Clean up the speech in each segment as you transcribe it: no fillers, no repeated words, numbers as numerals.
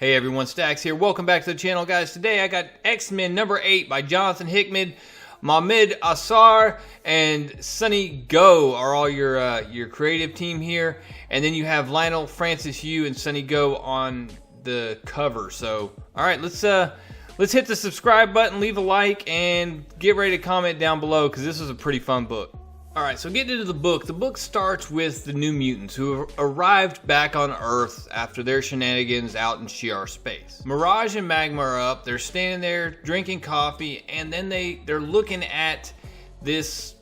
Hey everyone, Stacks here. Welcome back to the channel, guys. Today I got Xmen number 8 by Jonathan Hickman. Mahmud, Asrar, and Sunny Go are all your creative team here. And then you have Leinil, Francis Yu, and Sunny Go on the cover. So, alright, let's hit the subscribe button, leave a like, and get ready to comment down below because this was a pretty fun book. Alright, so getting into the book starts with the New Mutants who arrived back on Earth after their shenanigans out in Shi'ar space. Mirage and Magma are up, they're standing there drinking coffee, and then they're looking at this,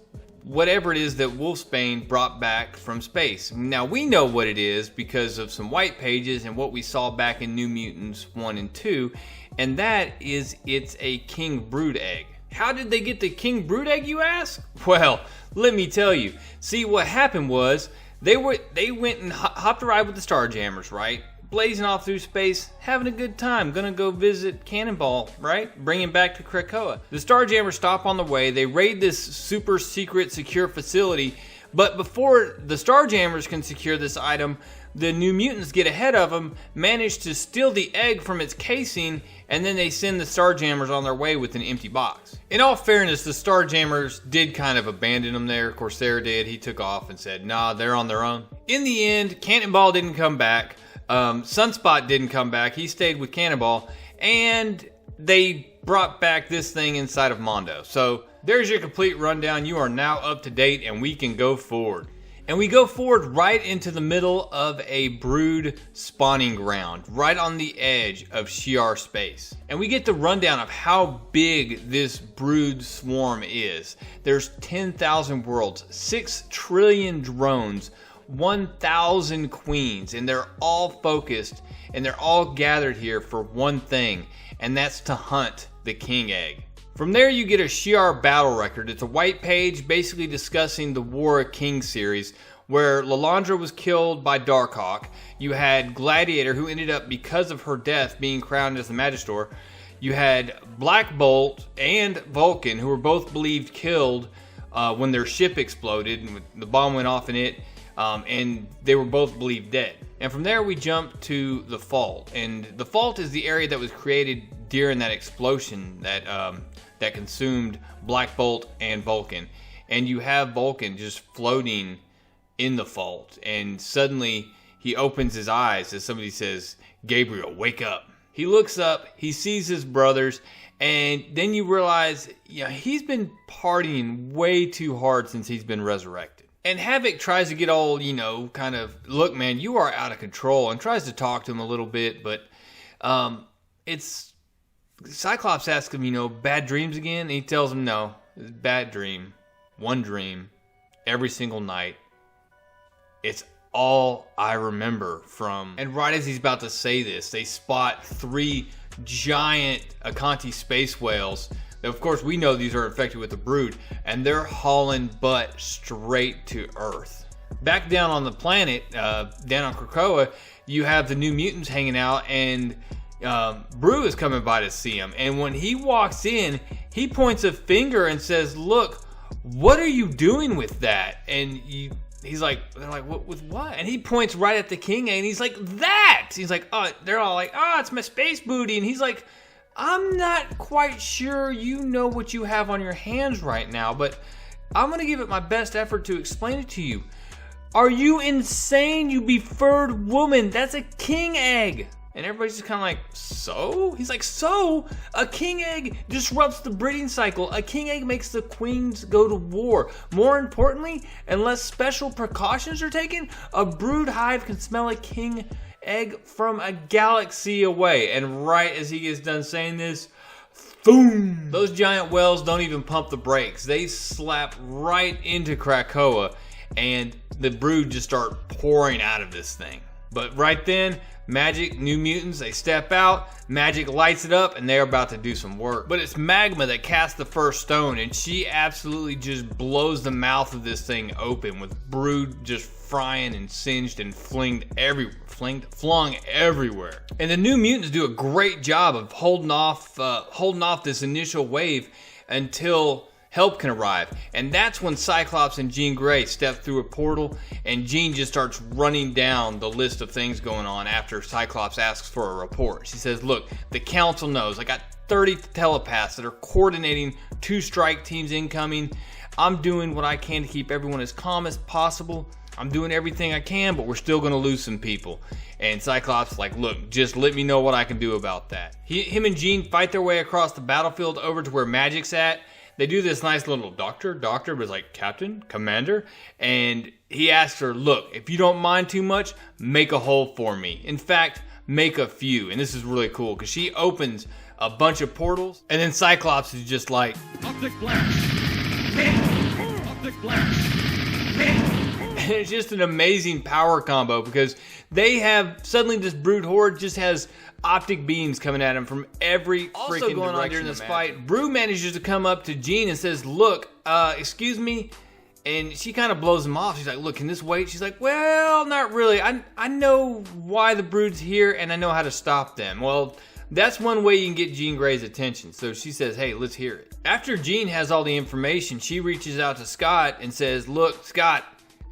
whatever it is that Wolfsbane brought back from space. Now we know what it is because of some white pages and what we saw back in New Mutants 1 and 2, and that is it's a King Brood egg. How did they get the King Brood egg, you ask? Well, let me tell you. See, what happened was they went and hopped a ride with the Starjammers, right? Blazing off through space, having a good time. Gonna go visit Cannonball, right? Bring him back to Krakoa. The Starjammers stop on the way. They raid this super secret secure facility. But before the Starjammers can secure this item, the New Mutants get ahead of them, manage to steal the egg from its casing, and then they send the Starjammers on their way with an empty box. In all fairness, the Starjammers did kind of abandon them there. Corsair did. He took off and said, nah, they're on their own. In the end, Cannonball didn't come back. Sunspot didn't come back. He stayed with Cannonball. And they brought back this thing inside of Mondo. So there's your complete rundown. You are now up to date and we can go forward. And we go forward right into the middle of a brood spawning ground, right on the edge of Shi'ar space. And we get the rundown of how big this brood swarm is. There's 10,000 worlds, 6 trillion drones, 1,000 queens, and they're all focused and they're all gathered here for one thing, and that's to hunt the King Egg. From there you get a Shi'ar battle record. It's a white page basically discussing the War of Kings series where Lilandra was killed by Darkhawk. You had Gladiator, who ended up, because of her death, being crowned as the Magister. You had Black Bolt and Vulcan, who were both believed killed when their ship exploded and the bomb went off in it, and they were both believed dead. And from there we jump to the Fault, and the Fault is the area that was created during that explosion that consumed Black Bolt and Vulcan. And you have Vulcan just floating in the Fault, and suddenly he opens his eyes as somebody says, "Gabriel, wake up." He looks up, he sees his brothers, and then you realize, yeah, he's been partying way too hard since he's been resurrected. And Havok tries to get all, kind of, look man, you are out of control, and tries to talk to him a little bit, but it's Cyclops asks him, bad dreams again? And he tells him no, it's a bad dream. One dream, every single night. It's all I remember from... And right as he's about to say this, they spot 3 giant Akanti space whales. Of course, we know these are infected with the brood, and they're hauling butt straight to Earth. Back down on the planet, down on Krakoa, you have the New Mutants hanging out, and Brew is coming by to see him, and when he walks in, he points a finger and says, "Look, what are you doing with that?" And they're like, "What with what?" And he points right at the King Egg, and he's like, "That!" He's like, "Oh," they're all like, "Oh, it's my space booty," and he's like, "I'm not quite sure you know what you have on your hands right now, but I'm gonna give it my best effort to explain it to you. Are you insane, you befurred woman? That's a King Egg." And everybody's just kind of like, so? He's like, so? A King Egg disrupts the breeding cycle. A King Egg makes the queens go to war. More importantly, unless special precautions are taken, a brood hive can smell a King Egg from a galaxy away. And right as he gets done saying this, boom! Those giant whales don't even pump the brakes. They slap right into Krakoa, and the brood just start pouring out of this thing. But right then, Magic, New Mutants, they step out, Magic lights it up, and they're about to do some work. But it's Magma that casts the first stone, and she absolutely just blows the mouth of this thing open, with brood just frying and singed and flung everywhere. And the New Mutants do a great job of holding off this initial wave until help can arrive. And that's when Cyclops and Jean Grey step through a portal, and Jean just starts running down the list of things going on after Cyclops asks for a report. She says, look, the council knows. I got 30 telepaths that are coordinating 2 strike teams incoming. I'm doing what I can to keep everyone as calm as possible. I'm doing everything I can, but we're still going to lose some people. And Cyclops is like, look, just let me know what I can do about that. Him and Jean fight their way across the battlefield over to where Magic's at. They do this nice little doctor, but it's like, Captain, Commander. And he asks her, look, if you don't mind too much, make a hole for me. In fact, make a few. And this is really cool because she opens a bunch of portals. And then Cyclops is just like, Optic Blast! Optic Blast! And it's just an amazing power combo because they have, suddenly this brute horde just has optic beams coming at him from every freaking direction. Also going on during this fight, Brew manages to come up to Jean and says, look, excuse me. And she kind of blows him off. She's like, look, can this wait? She's like, well, not really. I know why the Brood's here and I know how to stop them. Well, that's one way you can get Jean Grey's attention. So she says, hey, let's hear it. After Jean has all the information, she reaches out to Scott and says, look, Scott.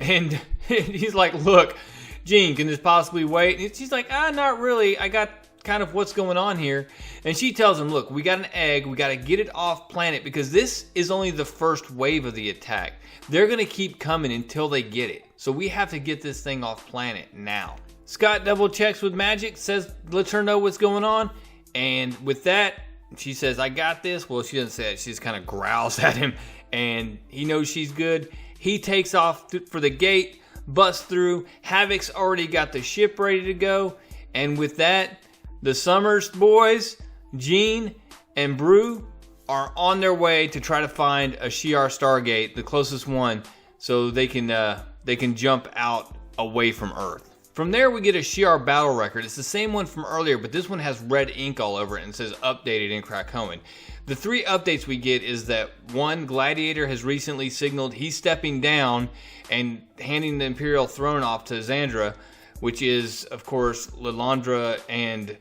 And he's like, look, Jean, can this possibly wait? And she's like, not really. I got kind of what's going on here. And she tells him, look, we got an egg. We got to get it off planet because this is only the first wave of the attack. They're going to keep coming until they get it. So we have to get this thing off planet now. Scott double checks with Magic, says, lets her know what's going on. And with that, she says, I got this. Well, she doesn't say that. She just kind of growls at him. And he knows she's good. He takes off for the gate, busts through. Havok's already got the ship ready to go. And with that, the Summers boys, Jean and Brew, are on their way to try to find a Shi'ar Stargate, the closest one, so they can jump out away from Earth. From there, we get a Shi'ar battle record. It's the same one from earlier, but this one has red ink all over it and says updated in Krakoan. The 3 updates we get is that 1, Gladiator has recently signaled he's stepping down and handing the Imperial throne off to Xandra, which is, of course, Lilandra and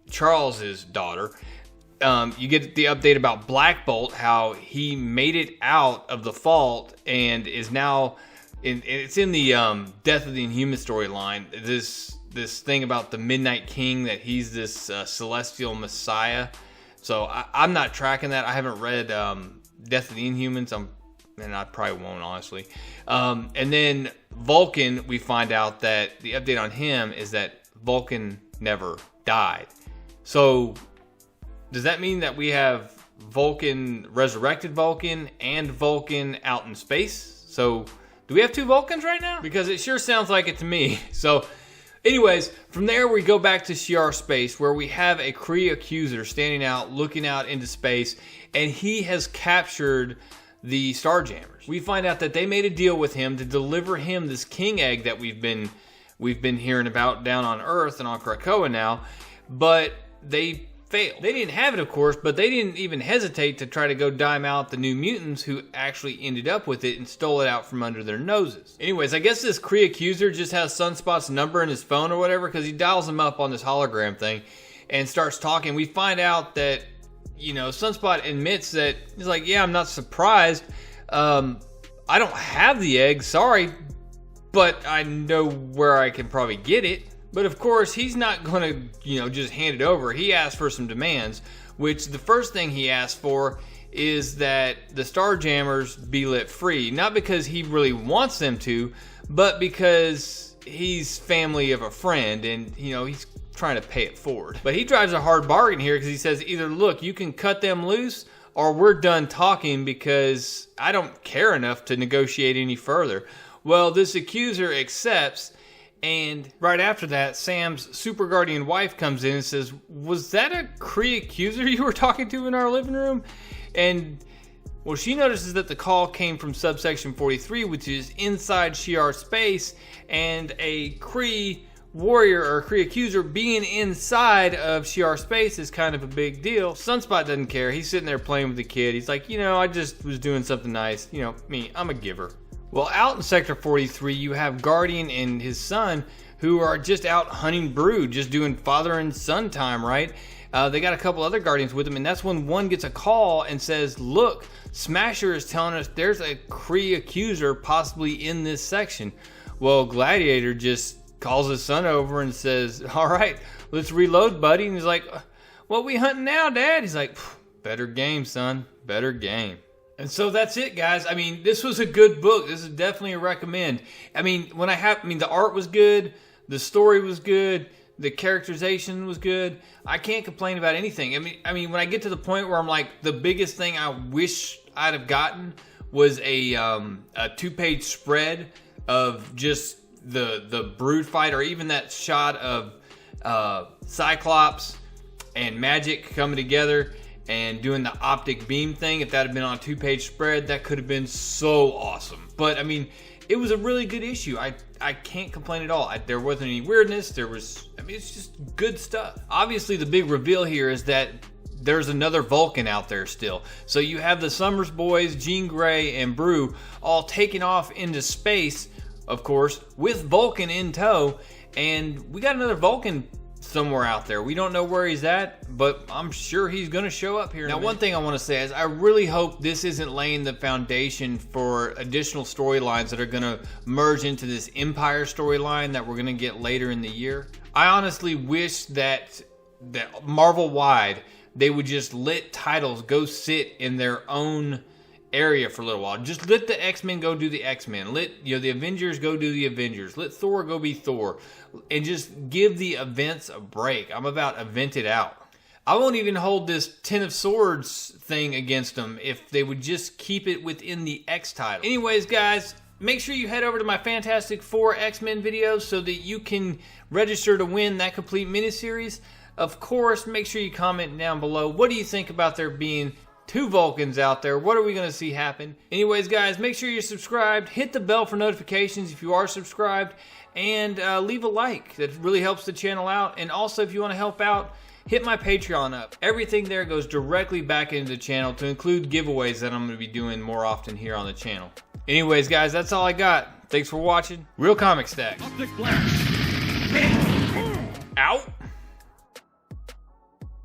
Charles's daughter. You get the update about Black Bolt, how he made it out of the Fault and is now... It's in the Death of the Inhuman storyline. This thing about the Midnight King, that he's this celestial messiah. So I'm not tracking that. I haven't read Death of the Inhumans. And I probably won't, honestly. And then Vulcan, we find out that the update on him is that Vulcan never died. So does that mean that we have Vulcan, resurrected Vulcan, and Vulcan out in space? So... do we have 2 Vulcans right now? Because it sure sounds like it to me. So, anyways, from there we go back to Shi'ar space where we have a Kree accuser standing out, looking out into space, and he has captured the Starjammers. We find out that they made a deal with him to deliver him this king egg that we've been hearing about down on Earth and on Krakoa now, but they failed. They didn't have it, of course, but they didn't even hesitate to try to go dime out the New Mutants who actually ended up with it and stole it out from under their noses. Anyways, I guess this Kree accuser just has Sunspot's number in his phone or whatever, because he dials him up on this hologram thing and starts talking. We find out that, you know, Sunspot admits that he's like, yeah, I'm not surprised. I don't have the egg, sorry, but I know where I can probably get it. But of course, he's not going to, you know, just hand it over. He asked for some demands, which the first thing he asked for is that the Starjammers be let free. Not because he really wants them to, but because he's family of a friend and, you know, he's trying to pay it forward. But he drives a hard bargain here because he says either, look, you can cut them loose or we're done talking because I don't care enough to negotiate any further. Well, this accuser accepts. And right after that, Sam's super guardian wife comes in and says, was that a Kree accuser you were talking to in our living room? And, well, she notices that the call came from subsection 43, which is inside Shi'ar space, and a Kree warrior or Kree accuser being inside of Shi'ar space is kind of a big deal. Sunspot doesn't care. He's sitting there playing with the kid. He's like, you know, I just was doing something nice. You know, me, I'm a giver. Well, out in Sector 43, you have Guardian and his son who are just out hunting brood, just doing father and son time, right? They got a couple other Guardians with them, and that's when one gets a call and says, look, Smasher is telling us there's a Kree accuser possibly in this section. Well, Gladiator just calls his son over and says, all right, let's reload, buddy. And he's like, what we hunting now, Dad? He's like, better game, son, better game. And so that's it, guys. I mean, this was a good book. This is definitely a recommend. I mean, the art was good, the story was good, the characterization was good. I can't complain about anything. I mean, when I get to the point where I'm like, the biggest thing I wish I'd have gotten was a 2-page spread of just the brood fight, or even that shot of Cyclops and Magic coming together and doing the optic beam thing. If that had been on a 2-page spread, that could have been so awesome. But I mean, it was a really good issue. I can't complain at all. There wasn't any weirdness. It's just good stuff. Obviously, the big reveal here is that there's another Vulcan out there still. So you have the Summers boys, Jean Grey and Brew, all taking off into space, of course, with Vulcan in tow. And we got another Vulcan somewhere out there. We don't know where he's at, but I'm sure he's going to show up here. Now, one thing I want to say is I really hope this isn't laying the foundation for additional storylines that are going to merge into this Empyre storyline that we're going to get later in the year. I honestly wish that Marvel-wide, they would just let titles go sit in their own area for a little while. Just let the X-Men go do the X-Men. Let the Avengers go do the Avengers. Let Thor go be Thor. And just give the events a break. I'm about event it out. I won't even hold this Ten of Swords thing against them if they would just keep it within the X title. Anyways, guys, make sure you head over to my Fantastic Four X-Men videos so that you can register to win that complete miniseries. Of course, make sure you comment down below. What do you think about there being 2 Vulcans out there? What are we going to see happen? Anyways, guys, make sure you're subscribed. Hit the bell for notifications if you are subscribed. And leave a like. That really helps the channel out. And also, if you want to help out, hit my Patreon up. Everything there goes directly back into the channel, to include giveaways that I'm going to be doing more often here on the channel. Anyways, guys, that's all I got. Thanks for watching. Real Comic Stacks. Out.